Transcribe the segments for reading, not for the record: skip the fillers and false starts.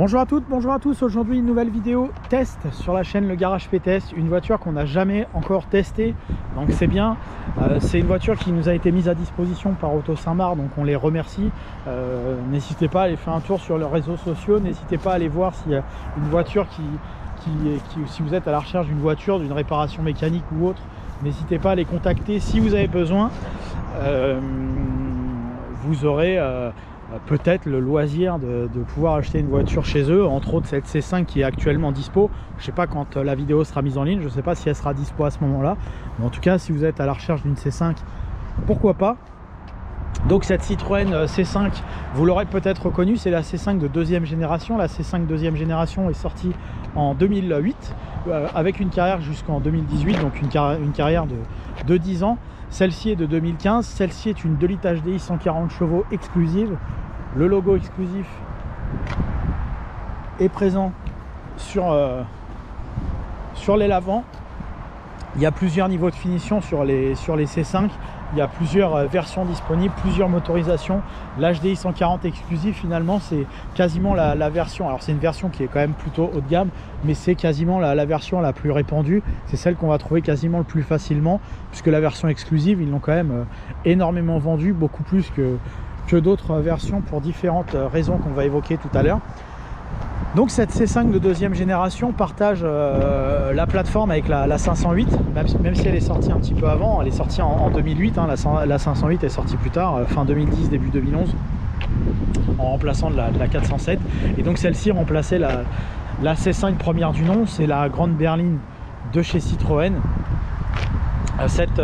Bonjour à toutes, bonjour à tous. Aujourd'hui une nouvelle vidéo test sur la chaîne Le Garage P-Test, une voiture qu'on n'a jamais encore testée, donc c'est bien. C'est une voiture qui nous a été mise à disposition par Auto Saint-Marc, donc on les remercie. N'hésitez pas à aller faire un tour sur leurs réseaux sociaux, n'hésitez pas à aller voir s'il y a une voiture si vous êtes à la recherche d'une voiture, d'une réparation mécanique ou autre, n'hésitez pas à les contacter si vous avez besoin. Vous aurez peut-être le loisir de pouvoir acheter une voiture chez eux, entre autres cette C5 qui est actuellement dispo. Je sais pas quand la vidéo sera mise en ligne, je sais pas si elle sera dispo à ce moment là, mais en tout cas si vous êtes à la recherche d'une C5, pourquoi pas. Donc cette Citroën C5, vous l'aurez peut-être reconnue, c'est la C5 de deuxième génération. La C5 deuxième génération est sortie en 2008 avec une carrière jusqu'en 2018, donc une carrière de 10 ans. Celle-ci est de 2015, celle-ci est une 2 litres HDI 140 chevaux exclusive. Le logo exclusif est présent sur l'aile avant. Il y a plusieurs niveaux de finition sur les C5. Il y a plusieurs versions disponibles, plusieurs motorisations. L'HDI 140 exclusif, finalement, c'est quasiment la version. Alors, c'est une version qui est quand même plutôt haut de gamme, mais c'est quasiment la version la plus répandue. C'est celle qu'on va trouver quasiment le plus facilement, puisque la version exclusive, ils l'ont quand même énormément vendue, beaucoup plus que d'autres versions pour différentes raisons qu'on va évoquer tout à l'heure. Donc cette C5 de deuxième génération partage la plateforme avec la 508, même si elle est sortie un petit peu avant. Elle est sortie en 2008, hein, la 508 est sortie plus tard, fin 2010, début 2011, en remplaçant de la 407. Et donc celle-ci remplaçait la C5 première du nom, c'est la grande berline de chez Citroën. Cette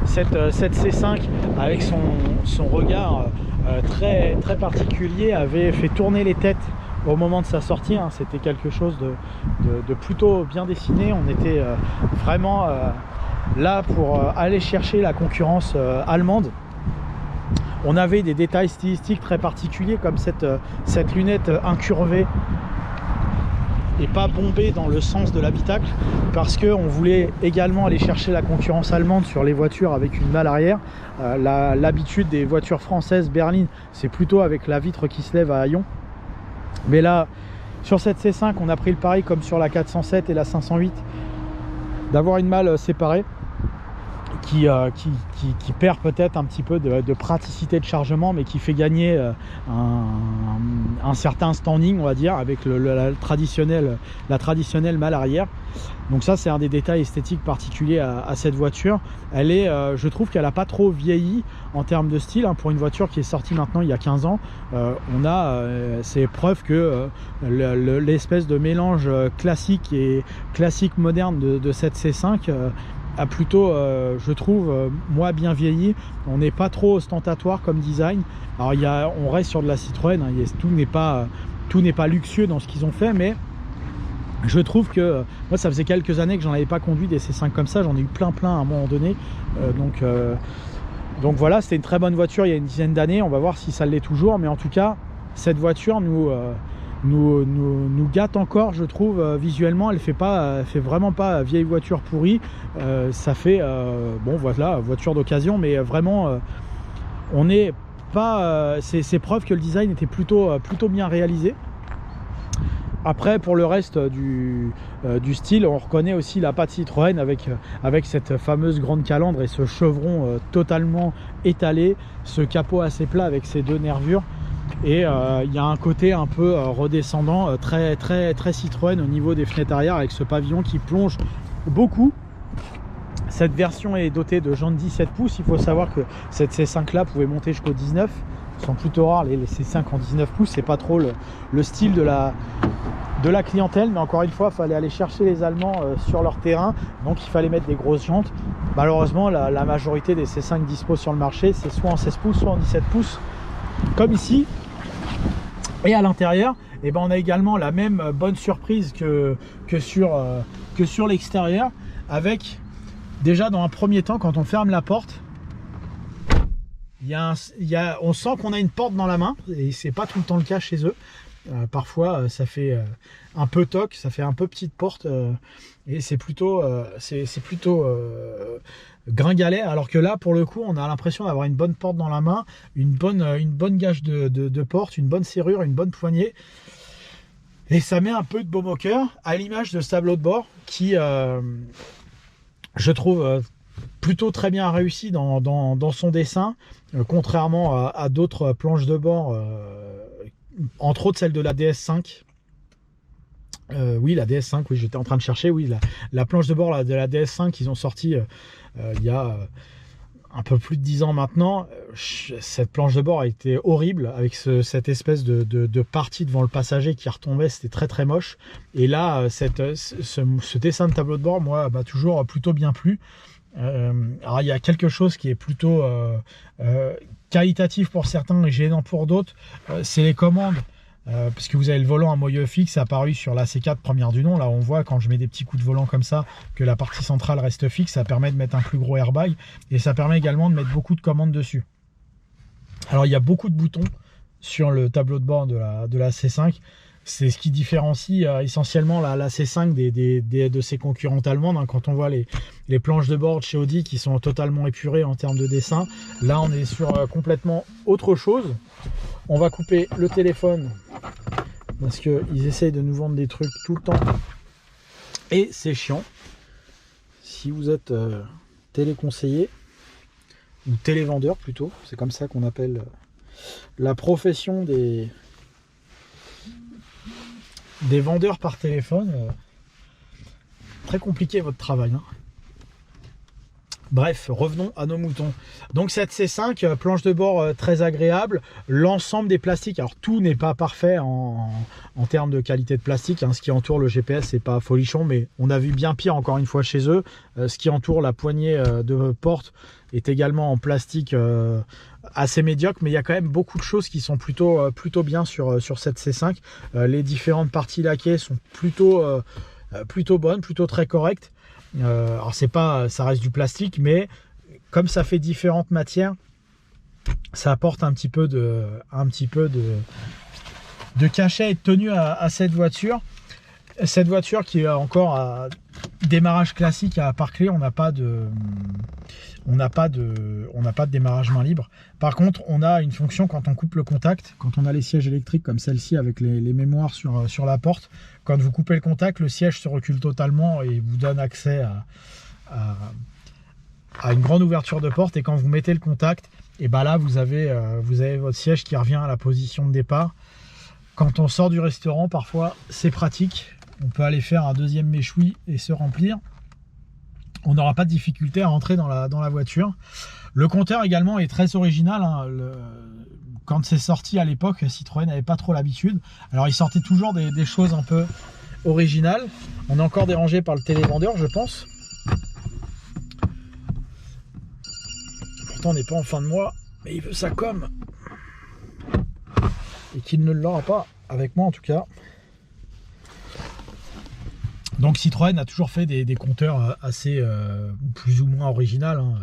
C5 avec son regard très particulier avait fait tourner les têtes au moment de sa sortie, hein. C'était quelque chose de plutôt bien dessiné. On était vraiment là pour aller chercher la concurrence allemande. On avait des détails stylistiques très particuliers, comme cette lunette incurvée et pas bombée dans le sens de l'habitacle, parce qu'on voulait également aller chercher la concurrence allemande sur les voitures avec une malle arrière. L'habitude des voitures françaises berlines, c'est plutôt avec la vitre qui se lève à haillons. Mais là, sur cette C5, on a pris le pari, comme sur la 407 et la 508, d'avoir une malle séparée qui perd peut-être un petit peu de praticité de chargement, mais qui fait gagner un certain standing, on va dire, avec la traditionnelle malle arrière. Donc ça, c'est un des détails esthétiques particuliers à cette voiture. Elle est, je trouve qu'elle n'a pas trop vieilli en termes de style, hein, pour une voiture qui est sortie maintenant il y a 15 ans. C'est preuve que l'espèce de mélange classique et classique moderne de cette C5 a plutôt, je trouve, moi, bien vieilli. On n'est pas trop ostentatoire comme design. Alors on reste sur de la Citroën, hein, tout n'est pas luxueux dans ce qu'ils ont fait, mais je trouve que moi, ça faisait quelques années que j'en avais pas conduit des C5 comme ça. J'en ai eu plein à un moment donné. Donc voilà, c'était une très bonne voiture il y a une dizaine d'années. On va voir si ça l'est toujours, mais en tout cas, cette voiture nous gâte encore, je trouve, visuellement. Elle fait vraiment pas vieille voiture pourrie. Ça fait bon, voilà, voiture d'occasion, mais vraiment on n'est pas c'est preuve que le design était plutôt bien réalisé. Après, pour le reste du style, on reconnaît aussi la patte Citroën avec cette fameuse grande calandre et ce chevron totalement étalé, ce capot assez plat avec ses deux nervures. Et il y a un côté un peu redescendant, très Citroën au niveau des fenêtres arrière, avec ce pavillon qui plonge beaucoup. Cette version est dotée de jantes 17 pouces. Il faut savoir que cette C5 là pouvait monter jusqu'au 19. Ils sont plutôt rares les C5 en 19 pouces. C'est pas trop le style de la clientèle, mais encore une fois, il fallait aller chercher les Allemands sur leur terrain, donc il fallait mettre des grosses jantes. Malheureusement, la majorité des C5 dispo sur le marché, c'est soit en 16 pouces, soit en 17 pouces, comme ici. Et à l'intérieur, eh ben, on a également la même bonne surprise que sur l'extérieur, avec déjà dans un premier temps, quand on ferme la porte, on sent qu'on a une porte dans la main, et c'est pas tout le temps le cas chez eux. Parfois ça fait un peu toc, ça fait un peu petite porte, et c'est plutôt gringalet, alors que là pour le coup on a l'impression d'avoir une bonne porte dans la main, une bonne gage de porte, une bonne serrure, une bonne poignée. Et ça met un peu de baume au cœur, à l'image de ce tableau de bord qui, je trouve, plutôt très bien réussi dans son dessin, contrairement à d'autres planches de bord, entre autres celle de la DS5. Oui, la DS5, oui, j'étais en train de chercher, oui, la planche de bord de la DS5 qu'ils ont sorti il y a un peu plus de 10 ans maintenant. Cette planche de bord a été horrible, avec cette espèce de partie devant le passager qui retombait, c'était très très moche. Et là, ce dessin de tableau de bord, moi, m'a toujours plutôt bien plu. Alors il y a quelque chose qui est plutôt qualitatif pour certains et gênant pour d'autres, c'est les commandes. Parce que vous avez le volant à moyeu fixe apparu sur la C4 première du nom. Là on voit quand je mets des petits coups de volant comme ça que la partie centrale reste fixe. Ça permet de mettre un plus gros airbag et ça permet également de mettre beaucoup de commandes dessus. Alors il y a beaucoup de boutons sur le tableau de bord de la C5. C'est ce qui différencie essentiellement la C5 de ses concurrentes allemandes. Hein. Quand on voit les planches de bord de chez Audi qui sont totalement épurées en termes de dessin, là on est sur complètement autre chose. On va couper le téléphone parce qu'ils essayent de nous vendre des trucs tout le temps et c'est chiant. Si vous êtes téléconseiller ou télévendeur plutôt, c'est comme ça qu'on appelle la profession des vendeurs par téléphone, très compliqué votre travail, hein. Bref, revenons à nos moutons. Donc cette C5, planche de bord très agréable, l'ensemble des plastiques, alors tout n'est pas parfait en termes de qualité de plastique, hein. Ce qui entoure le GPS c'est pas folichon, mais on a vu bien pire encore une fois chez eux. Ce qui entoure la poignée de porte est également en plastique assez médiocre, mais il y a quand même beaucoup de choses qui sont plutôt bien sur cette C5. Les différentes parties laquées sont plutôt bonnes, plutôt très correctes. Alors c'est pas, ça reste du plastique, mais comme ça fait différentes matières, ça apporte un petit peu de cachet et de tenue à cette voiture. Cette voiture qui est encore à démarrage classique à part clé, on n'a pas de démarrage main libre. Par contre, on a une fonction quand on coupe le contact, quand on a les sièges électriques comme celle-ci avec les mémoires sur la porte. Quand vous coupez le contact, le siège se recule totalement et vous donne accès à une grande ouverture de porte. Et quand vous mettez le contact, et ben là vous avez votre siège qui revient à la position de départ. Quand on sort du restaurant, parfois c'est pratique. On peut aller faire un deuxième méchoui et se remplir. On n'aura pas de difficulté à rentrer dans la voiture. Le compteur également est très original, hein. Quand c'est sorti à l'époque, Citroën n'avait pas trop l'habitude. Alors il sortait toujours des choses un peu originales. On est encore dérangé par le télévendeur, je pense. Pourtant on n'est pas en fin de mois, mais il veut sa com. Et qu'il ne l'aura pas, avec moi en tout cas. Donc Citroën a toujours fait des compteurs assez plus ou moins original, hein.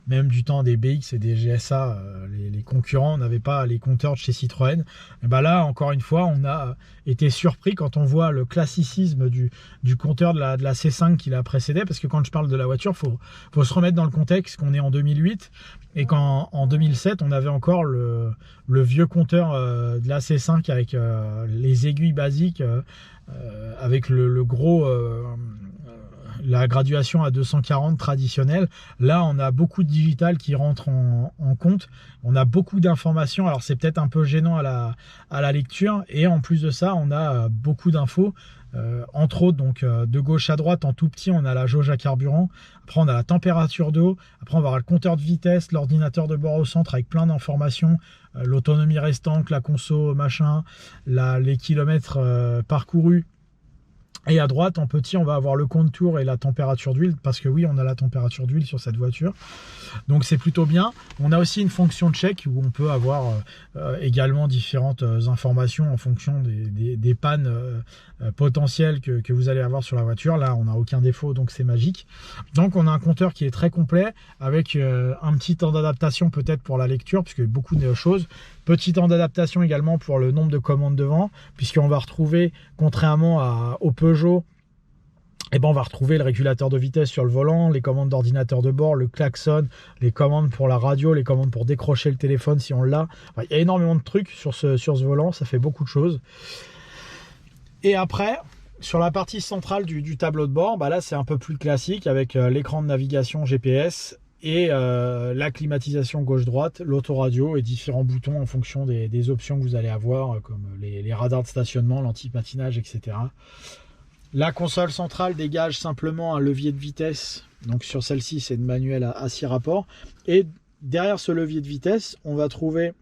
Même du temps des BX et des GSA, les concurrents n'avaient pas les compteurs de chez Citroën. Et ben là, encore une fois, on a été surpris quand on voit le classicisme du compteur de la C5 qui l'a précédé. Parce que quand je parle de la voiture, faut se remettre dans le contexte qu'on est en 2008 et qu'en 2007, on avait encore le vieux compteur de la C5 avec les aiguilles basiques, avec le gros... la graduation à 240 traditionnelle. Là on a beaucoup de digital qui rentre en compte, on a beaucoup d'informations. Alors c'est peut-être un peu gênant à la lecture, et en plus de ça on a beaucoup d'infos, entre autres donc de gauche à droite en tout petit on a la jauge à carburant, après on a la température d'eau, après on va avoir le compteur de vitesse, l'ordinateur de bord au centre avec plein d'informations, l'autonomie restante, la conso machin, les kilomètres parcourus. Et à droite, en petit, on va avoir le contour et la température d'huile, parce que oui, on a la température d'huile sur cette voiture. Donc c'est plutôt bien. On a aussi une fonction check où on peut avoir également différentes informations en fonction des pannes potentielles que vous allez avoir sur la voiture. Là, on n'a aucun défaut, donc c'est magique. Donc on a un compteur qui est très complet, avec un petit temps d'adaptation peut-être pour la lecture, puisque beaucoup de choses. Petit temps d'adaptation également pour le nombre de commandes devant, puisqu'on va retrouver, contrairement au Peugeot, eh ben on va retrouver le régulateur de vitesse sur le volant, les commandes d'ordinateur de bord, le klaxon, les commandes pour la radio, les commandes pour décrocher le téléphone si on l'a. Enfin, il y a énormément de trucs sur ce volant, ça fait beaucoup de choses. Et après, sur la partie centrale du tableau de bord, bah là c'est un peu plus classique avec l'écran de navigation GPS et la climatisation gauche-droite, l'autoradio et différents boutons en fonction des options que vous allez avoir, comme les radars de stationnement, l'anti-patinage, etc. La console centrale dégage simplement un levier de vitesse. Donc sur celle-ci, c'est une manuelle à 6 rapports. Et derrière ce levier de vitesse, on va trouver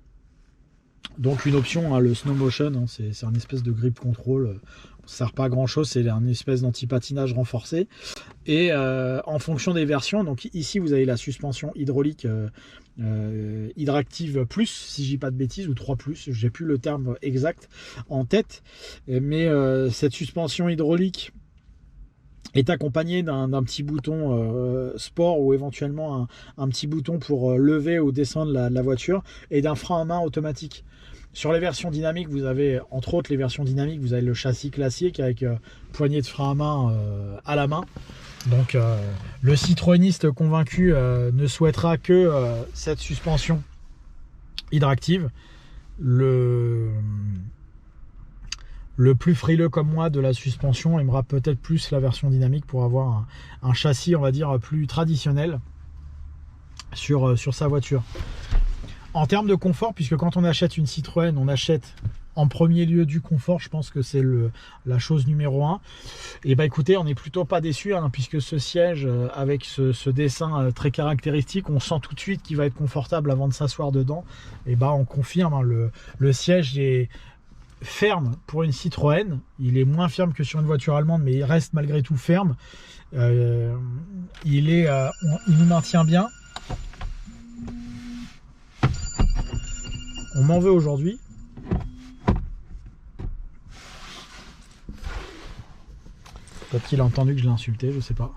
donc une option, hein, le Snow Motion, hein, c'est un espèce de grip control. Ça ne sert pas à grand chose, c'est un espèce d'anti-patinage renforcé. Et en fonction des versions, donc ici vous avez la suspension hydraulique Hydractive Plus, si je dis pas de bêtises, ou 3 plus, j'ai plus le terme exact en tête, mais cette suspension hydraulique est accompagnée d'un petit bouton sport ou éventuellement un petit bouton pour lever ou descendre la voiture et d'un frein à main automatique. Sur les versions dynamiques, vous avez, entre autres les versions dynamiques, vous avez le châssis classique avec poignée de frein à main à la main. Donc le citroëniste convaincu ne souhaitera que cette suspension hydractive. Le plus frileux comme moi de la suspension aimera peut-être plus la version dynamique pour avoir un châssis, on va dire, plus traditionnel sur sa voiture. En termes de confort, puisque quand on achète une Citroën, on achète en premier lieu du confort, je pense que c'est la chose numéro 1. Et bah écoutez, on n'est plutôt pas déçu, hein, puisque ce siège avec ce dessin très caractéristique, on sent tout de suite qu'il va être confortable avant de s'asseoir dedans. Et bah on confirme, hein, le siège est ferme pour une Citroën. Il est moins ferme que sur une voiture allemande, mais il reste malgré tout ferme. Il nous maintient bien. On m'en veut aujourd'hui. Peut-être qu'il a entendu que je l'ai insulté, je sais pas.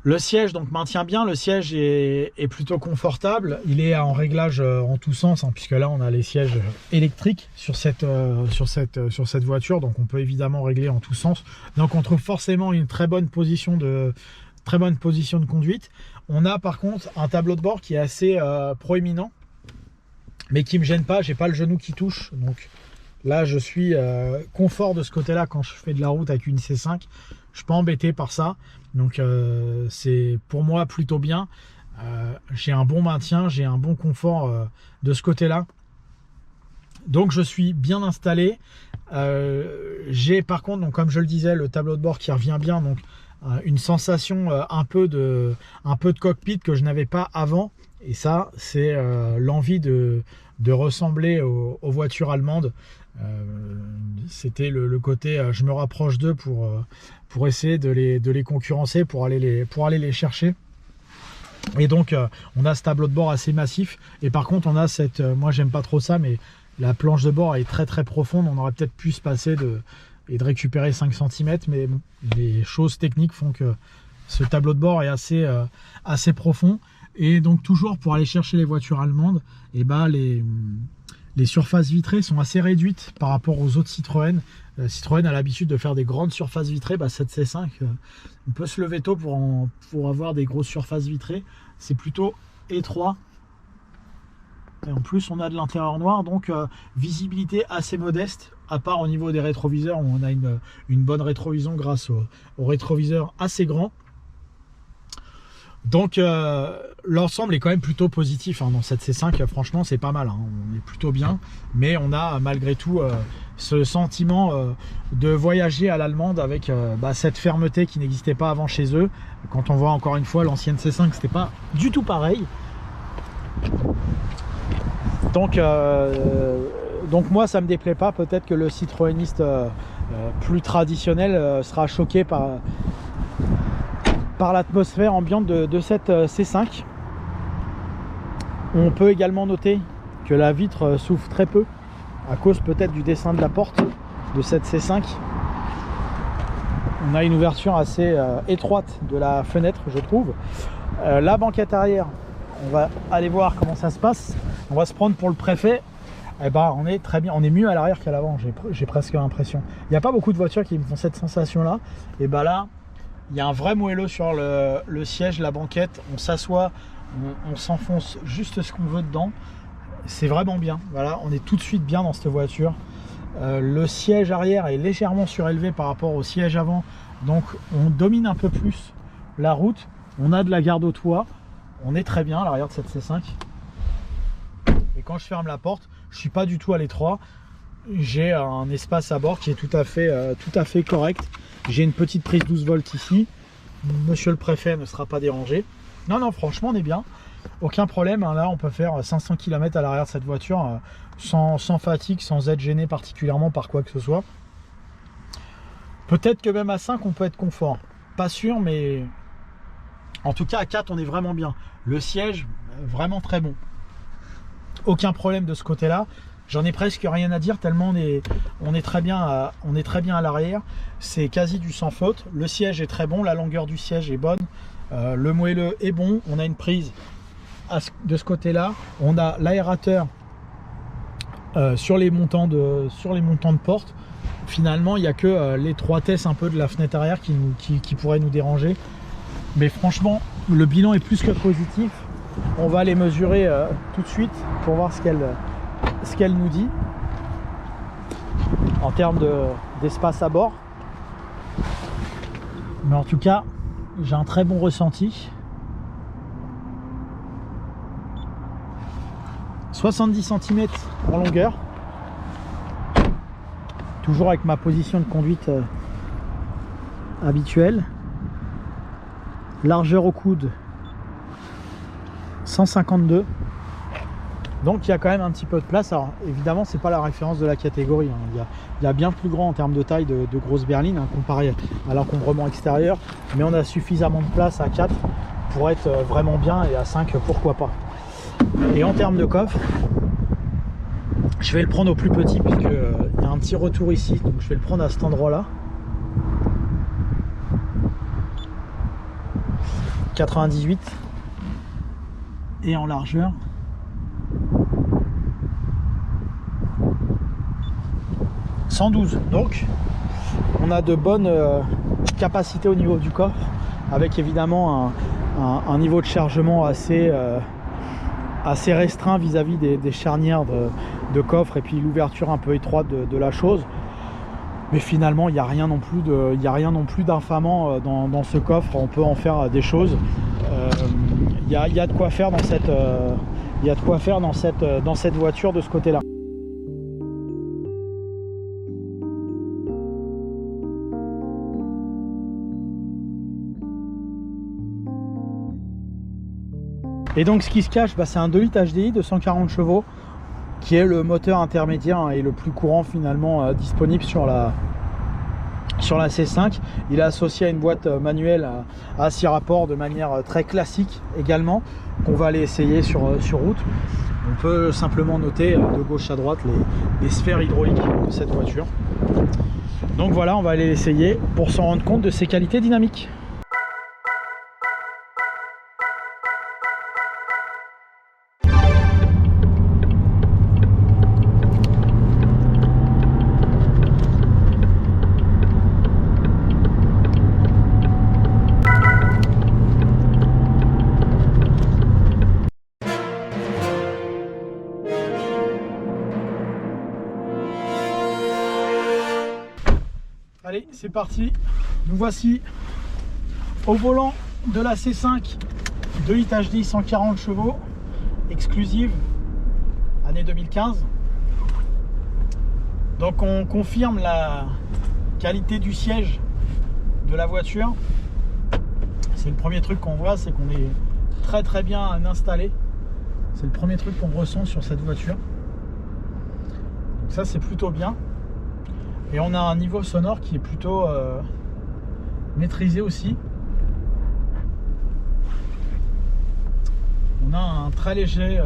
Le siège donc maintient bien, le siège est plutôt confortable. Il est en réglage en tous sens, hein, puisque là on a les sièges électriques sur cette voiture, donc on peut évidemment régler en tous sens. Donc on trouve forcément une très bonne position de conduite. On a par contre un tableau de bord qui est assez proéminent, mais qui me gêne pas. J'ai pas le genou qui touche, donc là je suis confort de ce côté là. Quand je fais de la route avec une C5, je suis pas embêté par ça, donc c'est pour moi plutôt bien. J'ai un bon maintien, j'ai un bon confort de ce côté là, donc je suis bien installé. J'ai par contre, donc comme je le disais, le tableau de bord qui revient bien, donc une sensation un peu de cockpit que je n'avais pas avant, et ça c'est l'envie de ressembler aux voitures allemandes. C'était le côté je me rapproche d'eux pour essayer de les concurrencer, pour aller les chercher. Et donc on a ce tableau de bord assez massif, et par contre on a cette, moi j'aime pas trop ça, mais la planche de bord est très très profonde. On aurait peut-être pu se passer et de récupérer 5 cm, mais bon, les choses techniques font que ce tableau de bord est assez profond. Et donc toujours pour aller chercher les voitures allemandes, et bah les surfaces vitrées sont assez réduites par rapport aux autres Citroën. Citroën a l'habitude de faire des grandes surfaces vitrées. Bah cette C5, on peut se lever tôt pour avoir des grosses surfaces vitrées. C'est plutôt étroit. Et en plus on a de l'intérieur noir, donc visibilité assez modeste, à part au niveau des rétroviseurs où on a une bonne rétrovision grâce au rétroviseur assez grand. Donc l'ensemble est quand même plutôt positif, hein, dans cette C5. Franchement c'est pas mal, hein, on est plutôt bien, mais on a malgré tout ce sentiment de voyager à l'allemande avec cette fermeté qui n'existait pas avant chez eux. Quand on voit encore une fois l'ancienne C5, c'était pas du tout pareil. Donc moi ça me déplaît pas. Peut-être que le citroëniste plus traditionnel sera choqué par l'atmosphère ambiante de cette C5. On peut également noter que la vitre s'ouvre très peu, à cause peut-être du dessin de la porte de cette C5. On a une ouverture assez étroite de la fenêtre, je trouve. La banquette arrière, on va aller voir comment ça se passe. On va se prendre pour le préfet. Eh ben, on est très bien, on est mieux à l'arrière qu'à l'avant, j'ai presque l'impression. Il n'y a pas beaucoup de voitures qui me font cette sensation là. Et ben là, il y a un vrai moelleux sur le siège, la banquette. On s'assoit, on s'enfonce juste ce qu'on veut dedans. c'est vraiment bien. Voilà, on est tout de suite bien dans cette voiture. Le siège arrière est légèrement surélevé par rapport au siège avant, donc on domine un peu plus la route. On a de la garde au toit, on est très bien à l'arrière de cette C5. Et quand je ferme la porte, je suis pas du tout à l'étroit. J'ai un espace à bord qui est tout à fait correct. J'ai une petite prise 12 volts ici. Monsieur le préfet ne sera pas dérangé. Non, franchement, on est bien. Aucun problème. Là, on peut faire 500 km à l'arrière de cette voiture sans fatigue, sans être gêné particulièrement par quoi que ce soit. Peut-être que même à 5, on peut être confort. Pas sûr, mais en tout cas, à 4, on est vraiment bien. Le siège, vraiment très bon. Aucun problème de ce côté-là. J'en ai presque rien à dire tellement on est très bien à l'arrière. C'est quasi du sans faute. Le siège est très bon, la longueur du siège est bonne. Le moelleux est bon. On a une prise de ce côté-là. On a l'aérateur sur les montants de porte. Finalement, il n'y a que l'étroitesse un peu de la fenêtre arrière qui pourrait nous déranger. Mais franchement, le bilan est plus que positif. On va les mesurer tout de suite pour voir ce qu'elle nous dit en termes d'espace à bord. Mais en tout cas, j'ai un très bon ressenti. 70 cm en longueur. Toujours avec ma position de conduite habituelle. Largeur au coude 152. Donc il y a quand même un petit peu de place. Alors évidemment, c'est pas la référence de la catégorie, hein. Il y a bien plus grand en termes de taille de grosses berlines, hein, comparé à l'encombrement extérieur, mais on a suffisamment de place à 4 pour être vraiment bien, et à 5 pourquoi pas. Et en termes de coffre, je vais le prendre au plus petit puisque il y a un petit retour ici, donc je vais le prendre à cet endroit là. 98, et en largeur 112. Donc on a de bonnes capacités au niveau du coffre, avec évidemment un niveau de chargement assez restreint vis-à-vis des charnières de coffre, et puis l'ouverture un peu étroite de la chose. Mais finalement, il n'y a rien non plus d'infamant dans ce coffre. On peut en faire des choses. Il y a de quoi faire dans cette voiture de ce côté-là. Et donc ce qui se cache, c'est un 2 litres HDI de 140 chevaux qui est le moteur intermédiaire et le plus courant finalement disponible sur la C5. Il est associé à une boîte manuelle à 6 rapports de manière très classique également, qu'on va aller essayer sur route. On peut simplement noter de gauche à droite les sphères hydrauliques de cette voiture. Donc voilà, on va aller l'essayer pour s'en rendre compte de ses qualités dynamiques. Allez, c'est parti. Nous voici au volant de la C5 2 litres HDI 140 chevaux, exclusive, année 2015. Donc on confirme la qualité du siège de la voiture. C'est le premier truc qu'on voit, c'est qu'on est très bien installé. C'est le premier truc qu'on ressent sur cette voiture. Donc ça, c'est plutôt bien. Et on a un niveau sonore qui est plutôt maîtrisé aussi. On a un très léger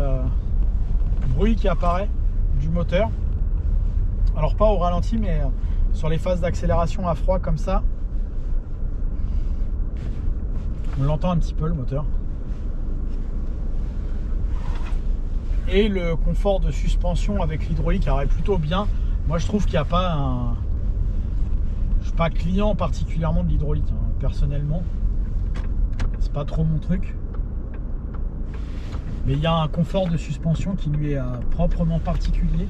bruit qui apparaît du moteur. Alors pas au ralenti, mais sur les phases d'accélération à froid comme ça. On l'entend un petit peu, le moteur. Et le confort de suspension avec l'hydraulique est plutôt bien. Moi je trouve qu'il n'y a pas je suis pas client particulièrement de l'hydraulique, hein. Personnellement c'est pas trop mon truc, Mais il y a un confort de suspension qui lui est proprement particulier.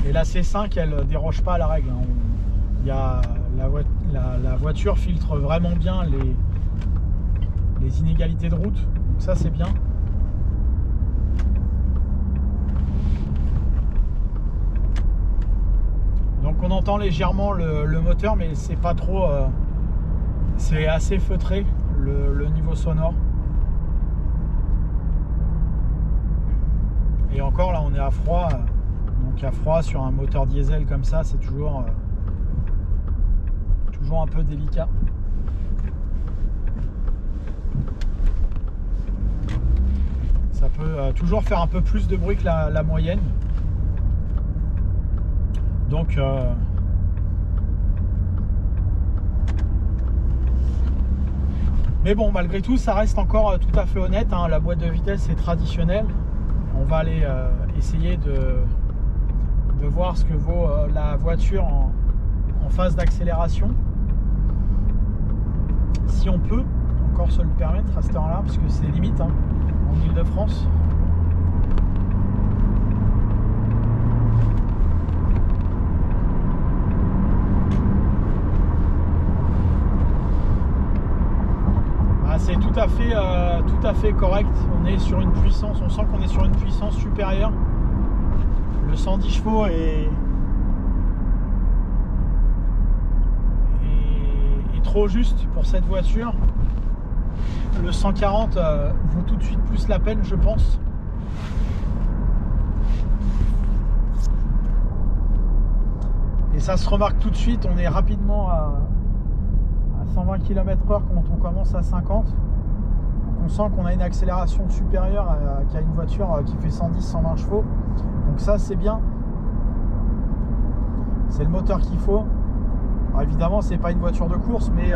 Et la C5, elle ne déroge pas à la règle. La voiture filtre vraiment bien les inégalités de route. Donc ça, c'est bien. Donc on entend légèrement le moteur, mais c'est pas trop... c'est assez feutré, le niveau sonore. Et encore, là, on est à froid. Donc à froid sur un moteur diesel comme ça, c'est toujours un peu délicat. Ça peut toujours faire un peu plus de bruit que la moyenne. Donc mais bon, malgré tout, ça reste encore tout à fait honnête, hein. La boîte de vitesse est traditionnelle. On va aller essayer de voir ce que vaut la voiture en phase d'accélération. Si on peut encore se le permettre à cette heure-là, parce que c'est limite, hein, en Ile-de-France. C'est tout à fait correct. On est sur une puissance, on sent qu'on est sur une puissance supérieure. Le 110 chevaux est trop juste pour cette voiture. Le 140 vaut tout de suite plus la peine, je pense. Et ça se remarque tout de suite. On est rapidement à 120 km/h quand on commence à 50. Donc on sent qu'on a une accélération supérieure qu'à une voiture qui fait 110-120 chevaux. Donc ça, c'est bien. C'est le moteur qu'il faut. Alors évidemment, c'est pas une voiture de course, mais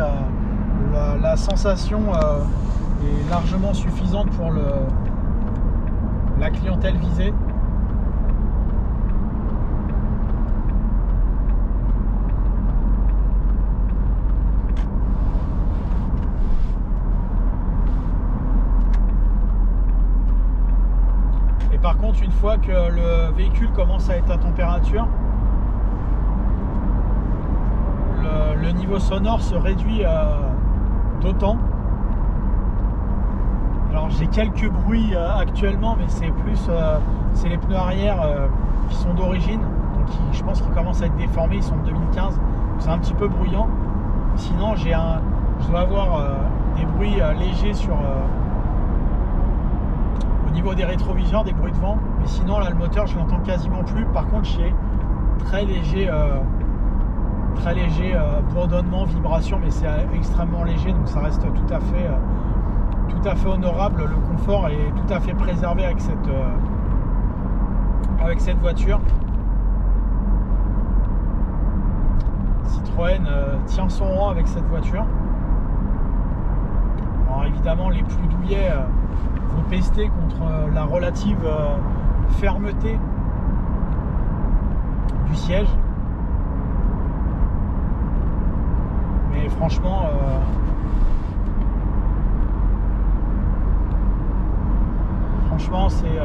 la sensation est largement suffisante pour la clientèle visée. Par contre, une fois que le véhicule commence à être à température, le niveau sonore se réduit d'autant. Alors j'ai quelques bruits actuellement, mais c'est plus c'est les pneus arrière qui sont d'origine, donc je pense qu'ils commencent à être déformés, ils sont de 2015, c'est un petit peu bruyant. Sinon je dois avoir des bruits légers sur au niveau des rétroviseurs, des bruits de vent, mais sinon là le moteur je l'entends quasiment plus. Par contre j'ai très léger bourdonnement, vibration, mais c'est extrêmement léger, donc ça reste tout à fait honorable. Le confort est tout à fait préservé avec cette voiture. Citroën tient son rang avec cette voiture. Alors évidemment, les plus douillets vont pester contre la relative fermeté du siège. Mais franchement, c'est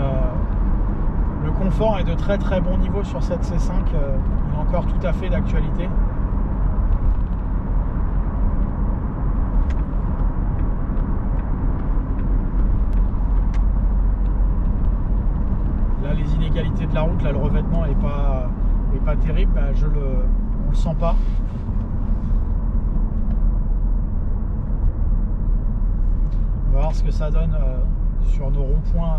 le confort est de très très bon niveau sur cette C5. Il est encore tout à fait d'actualité. Là, les inégalités de la route, là, le revêtement est pas terrible. Bah, on le sent pas. On va voir ce que ça donne sur nos ronds-points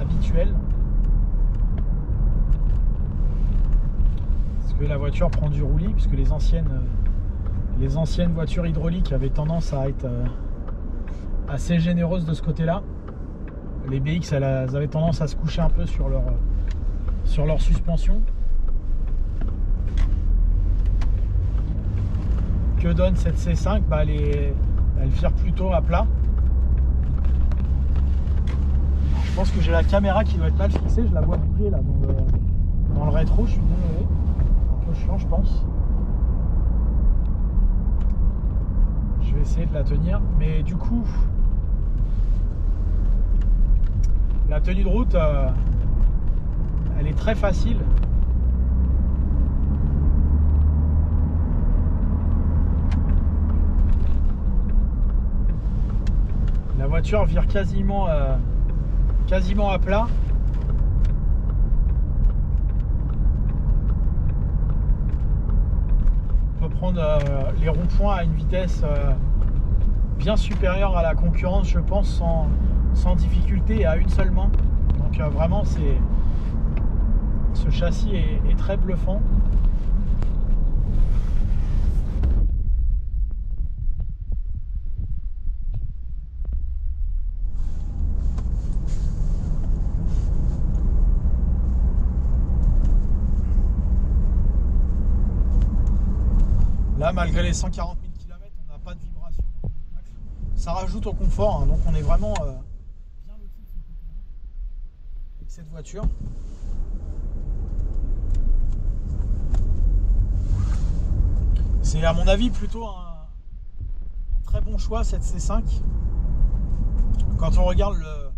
habituels. Parce que la voiture prend du roulis, puisque les anciennes voitures hydrauliques avaient tendance à être assez généreuses de ce côté-là. Les BX, elles avaient tendance à se coucher un peu sur leur suspension. Que donne cette C5 ? Bah, elle vire plutôt à plat. Je pense que j'ai la caméra qui doit être mal fixée, je la vois bouger là dans le rétro, je suis désolé. Un peu chiant, je pense. Je vais essayer de la tenir, mais du coup, La tenue de route, elle est très facile. La voiture vire quasiment à plat. On peut prendre les ronds-points à une vitesse bien supérieure à la concurrence, je pense, sans difficulté et à une seule main. Donc vraiment, ce châssis est très bluffant. Là, malgré les 140 000 km, on n'a pas de vibration dans le max. Ça rajoute au confort, hein, donc on est vraiment bien loti avec cette voiture. C'est à mon avis plutôt un très bon choix, cette C5. Quand on regarde le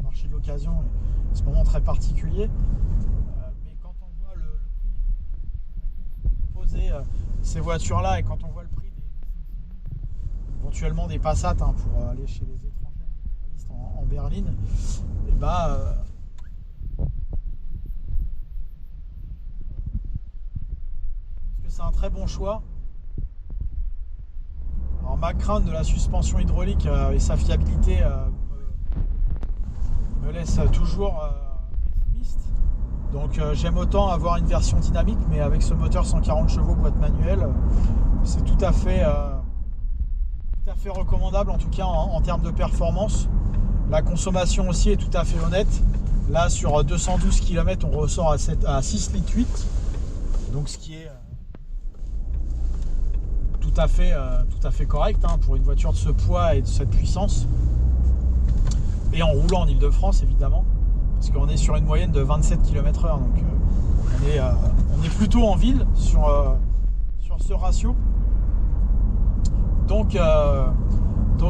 marché de l'occasion, c'est un moment très particulier. Ces voitures-là, et quand on voit le prix éventuellement des Passat pour aller chez les étrangers en berline, et bah que c'est un très bon choix. Alors ma crainte de la suspension hydraulique et sa fiabilité me laisse toujours pessimiste. Donc j'aime autant avoir une version dynamique, mais avec ce moteur 140 chevaux boîte manuelle, c'est tout à fait recommandable, en tout cas en termes de performance. La consommation aussi est tout à fait honnête. Là sur 212 km, on ressort à 6,8 litres 8, donc ce qui est tout à fait correct pour une voiture de ce poids et de cette puissance. Et en roulant en Ile-de-France évidemment, parce qu'on est sur une moyenne de 27 km/h, donc on est plutôt en ville sur ce ratio. Donc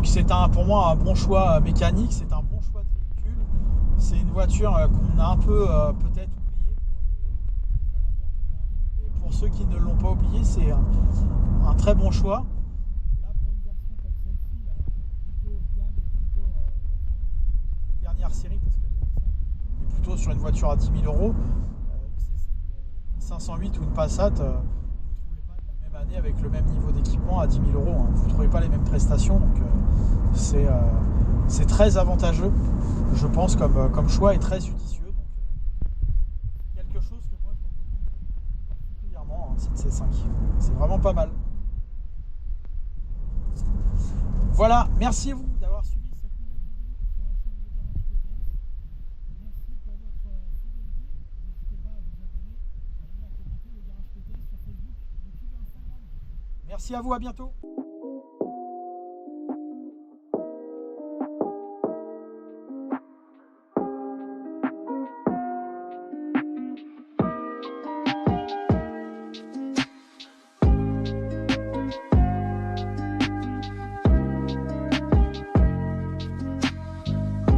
c'est pour moi un bon choix mécanique, c'est un bon choix de véhicule. C'est une voiture qu'on a un peu peut-être oubliée pour ceux qui ne l'ont pas oublié, c'est un très bon choix. Là, pour une version comme celle-ci, plutôt gamme et plutôt dernière série, parce qu'elle est récente, on est plutôt sur une voiture à 10 000 €. Une 508 ou une Passat, vous ne trouvez pas de la même année avec le même niveau d'équipement à 10 000 €. Vous ne trouvez pas les mêmes prestations, donc c'est très avantageux, je pense, comme choix, et très judicieux. Donc, quelque chose que moi je recommande particulièrement, cette C5. C'est vraiment pas mal. Voilà, merci à vous d'avoir suivi cette nouvelle vidéo sur la chaîne Le Garage TTS. Merci pour votre fidélité. N'hésitez pas à vous abonner, à aimer, à commenter Le Garage TTS sur Facebook, YouTube et Instagram. Merci à vous, à bientôt.